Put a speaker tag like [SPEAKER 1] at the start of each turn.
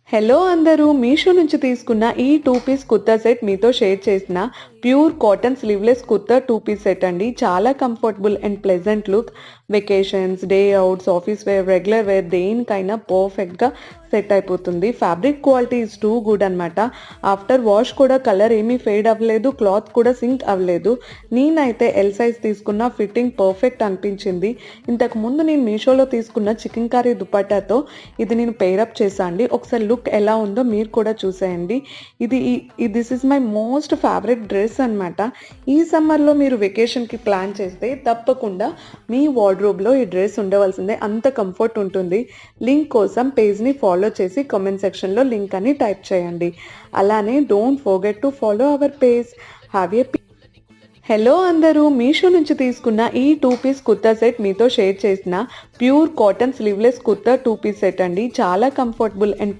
[SPEAKER 1] Hello అందరూ! మీషో నుంచి తీసుకున్న ఈ 2 పీస్ కుర్తా సెట్ మీతో షేర్ చేసిన pure cotton sleeveless kurta 2 piece set అండి. చాలా comfortable and pleasant look. Vacations, day outs, office wear, regular wear దేనికైనా పర్ఫెక్ట్‌గా సెట్ అయిపోతుంది. Fabric quality is too good అనమాట. ఆఫ్టర్ వాష్ కూడా కలర్ ఏమీ ఫేడ్ అవ్వలేదు. క్లాత్ కూడా సింక్ అవ్వలేదు. నేనైతే ఎల్ సైజ్ తీసుకున్న ఫిట్టింగ్ పర్ఫెక్ట్ అనిపించింది. ఇంతకుముందు నేను మీషోలో తీసుకున్న చికెన్ కర్రీ దుపట్టాతో ఇది నేను పేరప్ చేశా అండి. ఒకసారి లుక్ ఎలా ఉందో మీరు కూడా చూసేయండి. This is my most favourite dress అనమాట. ఈ సమ్మర్‌లో మీరు వెకేషన్‌కి ప్లాన్ చేస్తే తప్పకుండా మీ వార్డ్రోబ్‌లో ఈ డ్రెస్ ఉండవలసిందే. అంత కంఫర్ట్ ఉంటుంది. లింక్ కోసం పేజ్‌ని ఫాలో చేసి కామెంట్ సెక్షన్‌లో లింక్ అని టైప్ చేయండి. అలానే don't forget to follow our page. Have a hello అందరూ! మీషో నుంచి తీసుకున్న ఈ 2 పీస్ కుర్తా సెట్ మీతో షేర్ చేసిన pure cotton sleeveless kurta 2 piece set అండి. చాలా కంఫర్టబుల్ అండ్